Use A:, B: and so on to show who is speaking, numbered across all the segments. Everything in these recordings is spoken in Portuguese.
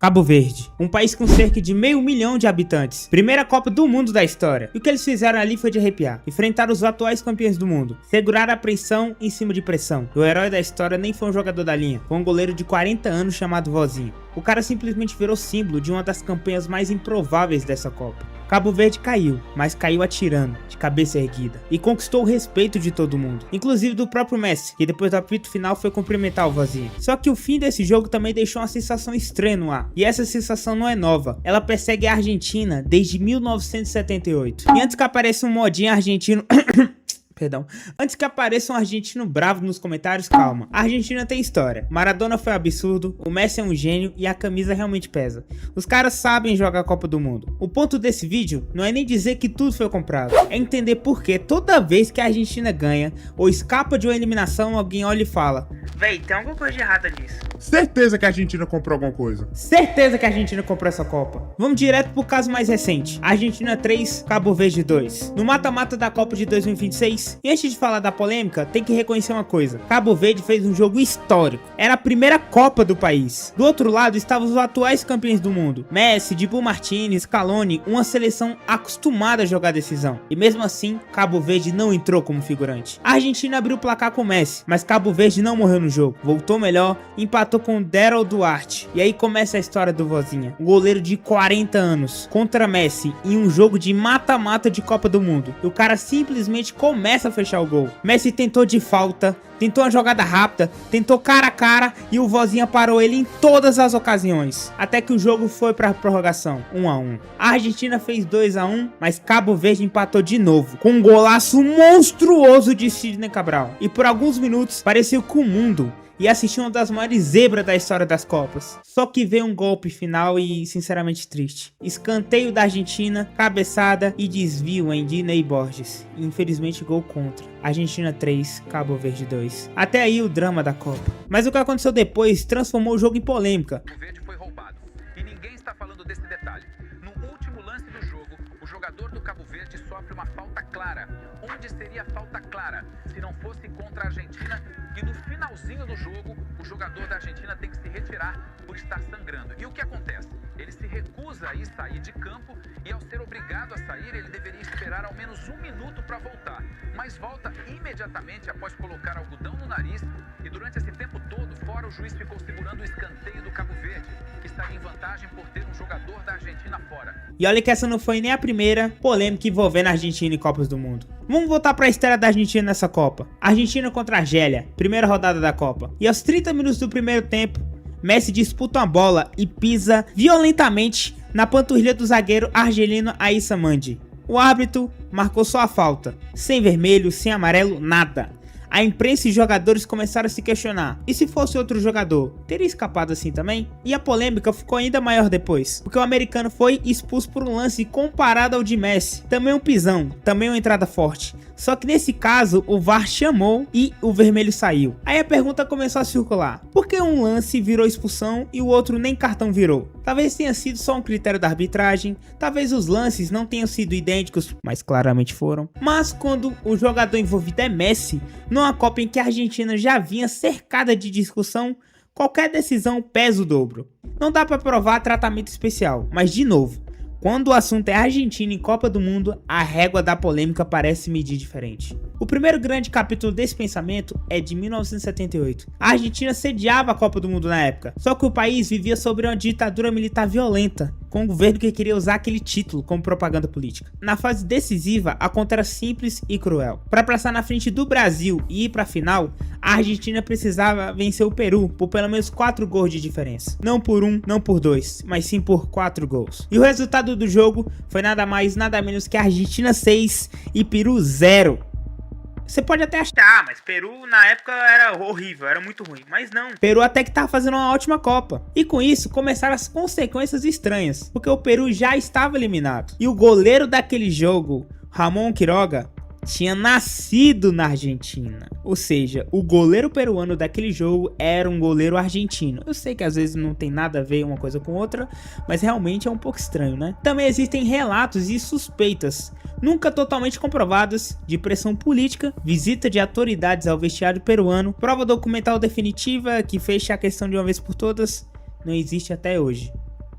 A: Cabo Verde, um país com cerca de 500 mil de habitantes, primeira Copa do Mundo da história. E o que eles fizeram ali foi de arrepiar. Enfrentaram os atuais campeões do mundo, seguraram a pressão em cima de pressão. E o herói da história nem foi um jogador da linha, foi um goleiro de 40 anos chamado Vozinho. O cara simplesmente virou símbolo de uma das campanhas mais improváveis dessa Copa. Cabo Verde caiu, mas caiu atirando, de cabeça erguida, e conquistou o respeito de todo mundo, inclusive do próprio Messi, que depois do apito final foi cumprimentar o Vozinho. Só que o fim desse jogo também deixou uma sensação estranha no ar, e essa sensação não é nova, ela persegue a Argentina desde 1978. E antes que apareça um modinho argentino... Perdão. Antes que apareça um argentino bravo nos comentários, calma. A Argentina tem história. Maradona foi um absurdo, o Messi é um gênio e a camisa realmente pesa. Os caras sabem jogar a Copa do Mundo. O ponto desse vídeo não é nem dizer que tudo foi comprado, é entender por que toda vez que a Argentina ganha ou escapa de uma eliminação, alguém olha e fala: véi, tem alguma coisa de errada nisso.
B: Certeza que a Argentina comprou alguma coisa.
A: Certeza que a Argentina comprou essa Copa. Vamos direto pro caso mais recente. Argentina 3, Cabo Verde 2. No mata-mata da Copa de 2026. E antes de falar da polêmica, tem que reconhecer uma coisa. Cabo Verde fez um jogo histórico. Era a primeira Copa do país. Do outro lado estavam os atuais campeões do mundo. Messi, Dibu Martínez, Scaloni, uma seleção acostumada a jogar decisão. E mesmo assim, Cabo Verde não entrou como figurante. A Argentina abriu o placar com Messi, mas Cabo Verde não morreu no jogo. Voltou melhor, empatou com Daryl Duarte. E aí começa a história do Vozinha, um goleiro de 40 anos, contra Messi em um jogo de mata-mata de Copa do Mundo. E o cara simplesmente começa a fechar o gol. Messi tentou de falta, tentou uma jogada rápida, tentou cara a cara e o Vozinha parou ele em todas as ocasiões. Até que o jogo foi para prorrogação, 1-1. A Argentina fez 2-1, mas Cabo Verde empatou de novo, com um golaço monstruoso de Sidney Cabral. E por alguns minutos pareceu que o mundo e assistir uma das maiores zebras da história das Copas. Só que veio um golpe final e sinceramente triste. Escanteio da Argentina, cabeçada e desvio em Diney Borges. Infelizmente gol contra. Argentina 3, Cabo Verde 2. Até aí o drama da Copa. Mas o que aconteceu depois transformou o jogo em polêmica.
C: O verde foi roubado e ninguém está falando desse detalhe. No último lance do jogo, o jogador do Cabo Verde sofre uma falta clara. Onde seria a falta clara se não fosse contra a Argentina? E no finalzinho do jogo, o jogador da Argentina tem que se retirar por estar sangrando. E o que acontece? Ele se recusa a ir sair de campo e ao ser obrigado a sair, ele deveria esperar ao menos 1 minuto para voltar. Mas volta imediatamente após colocar algodão no nariz e durante esse tempo todo, fora o juiz ficou segurando o escanteio do Cabo Verde, que estaria em vantagem por ter um jogador da Argentina fora.
A: E olha que essa não foi nem a primeira polêmica envolvendo a Argentina em Copas do Mundo. Vamos voltar para a história da Argentina nessa Copa. Argentina contra a Argélia, primeira rodada da Copa. E aos 30 minutos do primeiro tempo, Messi disputa uma bola e pisa violentamente na panturrilha do zagueiro argelino Aissa Mandi. O árbitro marcou só a falta, sem vermelho, sem amarelo, nada. A imprensa e jogadores começaram a se questionar, e se fosse outro jogador, teria escapado assim também? E a polêmica ficou ainda maior depois, porque o americano foi expulso por um lance comparado ao de Messi, também um pisão, também uma entrada forte. Só que nesse caso o VAR chamou e o vermelho saiu. Aí a pergunta começou a circular: por que um lance virou expulsão e o outro nem cartão virou? Talvez tenha sido só um critério da arbitragem, talvez os lances não tenham sido idênticos, mas claramente foram. Mas quando o jogador envolvido é Messi, numa Copa em que a Argentina já vinha cercada de discussão, qualquer decisão pesa o dobro. Não dá para provar tratamento especial, mas de novo, quando o assunto é Argentina em Copa do Mundo, a régua da polêmica parece medir diferente. O primeiro grande capítulo desse pensamento é de 1978. A Argentina sediava a Copa do Mundo na época, só que o país vivia sob uma ditadura militar violenta, com um governo que queria usar aquele título como propaganda política. Na fase decisiva, a conta era simples e cruel. Para passar na frente do Brasil e ir para a final, a Argentina precisava vencer o Peru por pelo menos 4 gols de diferença. Não por 1, não por 2, mas sim por 4 gols. E o resultado do jogo foi nada mais, nada menos que a Argentina 6 e Peru 0. Você pode até achar, mas Peru na época era horrível, era muito ruim. Mas não, Peru até que tava fazendo uma ótima Copa. E com isso começaram as consequências estranhas, porque o Peru já estava eliminado. E o goleiro daquele jogo, Ramon Quiroga, tinha nascido na Argentina. Ou seja, o goleiro peruano daquele jogo era um goleiro argentino. Eu sei que às vezes não tem nada a ver uma coisa com outra, mas realmente é um pouco estranho, né? Também existem relatos e suspeitas, nunca totalmente comprovadas, de pressão política, visita de autoridades ao vestiário peruano, prova documental definitiva que fecha a questão de uma vez por todas, não existe até hoje.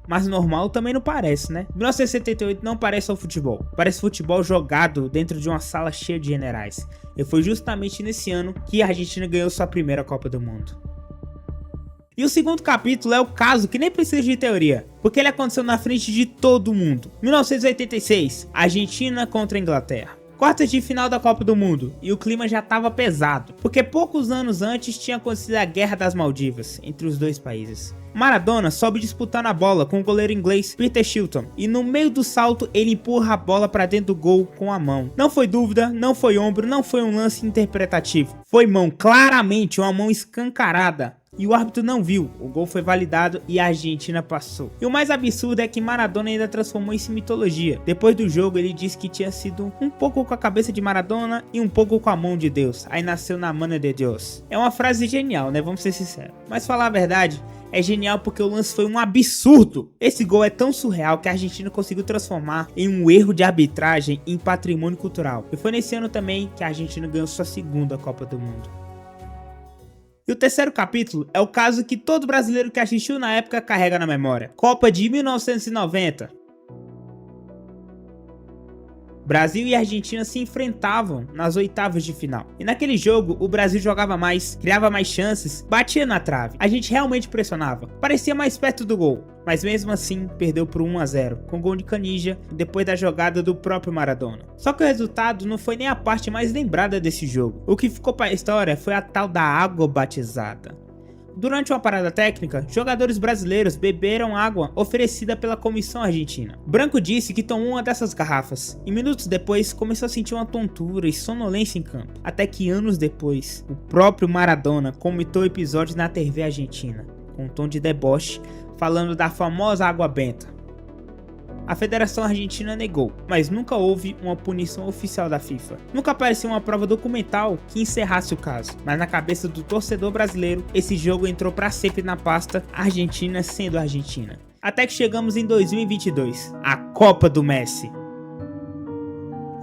A: Mas normal também não parece, né? 1978 não parece só futebol. Parece futebol jogado dentro de uma sala cheia de generais. E foi justamente nesse ano que a Argentina ganhou sua primeira Copa do Mundo. E o segundo capítulo é o caso que nem precisa de teoria, porque ele aconteceu na frente de todo mundo. 1986, Argentina contra a Inglaterra. Quartas de final da Copa do Mundo, e o clima já estava pesado, porque poucos anos antes tinha acontecido a Guerra das Maldivas, entre os dois países. Maradona sobe disputando a bola com o goleiro inglês Peter Shilton, e no meio do salto ele empurra a bola para dentro do gol com a mão. Não foi dúvida, não foi ombro, não foi um lance interpretativo. Foi mão, claramente uma mão escancarada. E o árbitro não viu, o gol foi validado e a Argentina passou. E o mais absurdo é que Maradona ainda transformou isso em mitologia. Depois do jogo ele disse que tinha sido um pouco com a cabeça de Maradona e um pouco com a mão de Deus. Aí nasceu na mano de Deus. É uma frase genial, né? Vamos ser sinceros. Mas falar a verdade, é genial porque o lance foi um absurdo. Esse gol é tão surreal que a Argentina conseguiu transformar em um erro de arbitragem em patrimônio cultural. E foi nesse ano também que a Argentina ganhou sua segunda Copa do Mundo. E o terceiro capítulo é o caso que todo brasileiro que assistiu na época carrega na memória. Copa de 1990. Brasil e Argentina se enfrentavam nas oitavas de final. E naquele jogo, o Brasil jogava mais, criava mais chances, batia na trave. A gente realmente pressionava, parecia mais perto do gol. Mas mesmo assim, perdeu por 1-0, com gol de Canija, depois da jogada do próprio Maradona. Só que o resultado não foi nem a parte mais lembrada desse jogo. O que ficou para a história foi a tal da água batizada. Durante uma parada técnica, jogadores brasileiros beberam água oferecida pela comissão argentina. Branco disse que tomou uma dessas garrafas e minutos depois começou a sentir uma tontura e sonolência em campo. Até que anos depois, o próprio Maradona comentou o episódio na TV argentina, com um tom de deboche, falando da famosa água benta. A Federação Argentina negou, mas nunca houve uma punição oficial da FIFA. Nunca apareceu uma prova documental que encerrasse o caso, mas na cabeça do torcedor brasileiro, esse jogo entrou para sempre na pasta Argentina sendo Argentina. Até que chegamos em 2022, a Copa do Messi.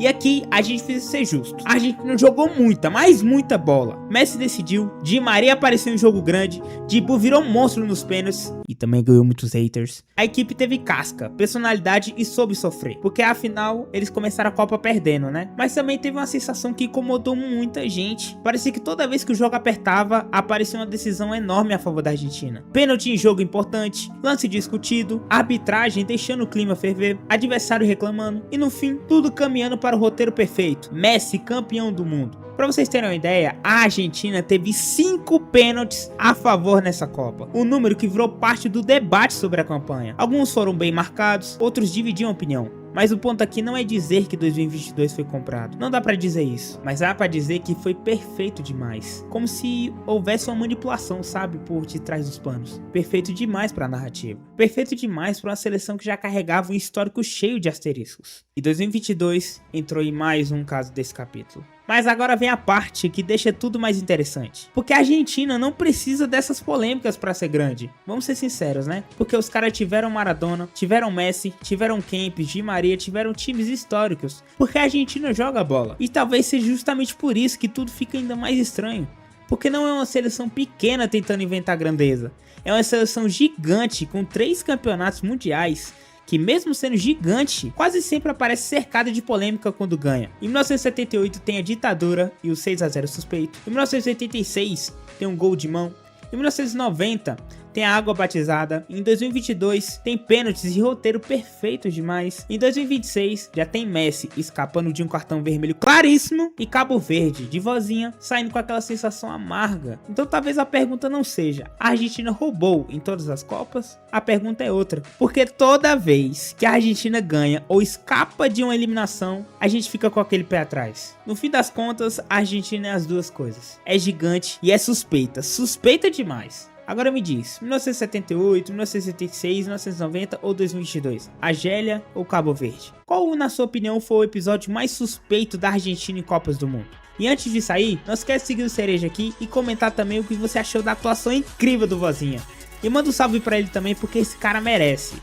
A: E aqui a gente precisa ser justo. A Argentina jogou muita, mas muita bola. Messi decidiu, Di Maria apareceu em jogo grande, Dibu virou um monstro nos pênaltis e também ganhou muitos haters. A equipe teve casca, personalidade e soube sofrer, porque afinal eles começaram a Copa perdendo, né? Mas também teve uma sensação que incomodou muita gente. Parecia que toda vez que o jogo apertava, aparecia uma decisão enorme a favor da Argentina. Pênalti em jogo importante, lance discutido, arbitragem deixando o clima ferver, adversário reclamando e no fim tudo caminhando para o roteiro perfeito. Messi campeão do mundo. Para vocês terem uma ideia, a Argentina teve 5 pênaltis a favor nessa Copa. Um número que virou parte do debate sobre a campanha. Alguns foram bem marcados, outros dividiam opinião. Mas o ponto aqui não é dizer que 2022 foi comprado. Não dá pra dizer isso. Mas dá pra dizer que foi perfeito demais. Como se houvesse uma manipulação, sabe, por detrás dos panos. Perfeito demais pra narrativa. Perfeito demais pra uma seleção que já carregava um histórico cheio de asteriscos. E 2022 entrou em mais um caso desse capítulo. Mas agora vem a parte que deixa tudo mais interessante. Porque a Argentina não precisa dessas polêmicas pra ser grande. Vamos ser sinceros, né? Porque os caras tiveram Maradona, tiveram Messi, tiveram Kempes, Di Maria, tiveram times históricos. Porque a Argentina joga bola. E talvez seja justamente por isso que tudo fica ainda mais estranho. Porque não é uma seleção pequena tentando inventar grandeza. É uma seleção gigante com 3 campeonatos mundiais. Que mesmo sendo gigante, quase sempre aparece cercada de polêmica quando ganha. Em 1978 tem a ditadura e o 6-0 suspeito. Em 1986 tem um gol de mão. Em 1990 tem a água batizada. Em 2022 tem pênaltis e roteiro perfeito demais. Em 2026 já tem Messi escapando de um cartão vermelho claríssimo e Cabo Verde de vozinha saindo com aquela sensação amarga. Então talvez a pergunta não seja: a Argentina roubou em todas as Copas? A pergunta é outra, porque toda vez que a Argentina ganha ou escapa de uma eliminação, a gente fica com aquele pé atrás. No fim das contas, a Argentina é as duas coisas. É gigante e é suspeita. Suspeita demais. Agora me diz, 1978, 1976, 1990 ou 2022? Argélia ou Cabo Verde? Qual, na sua opinião, foi o episódio mais suspeito da Argentina em Copas do Mundo? E antes de sair, não esquece de seguir o Cereja aqui e comentar também o que você achou da atuação incrível do Vozinha. E manda um salve pra ele também porque esse cara merece.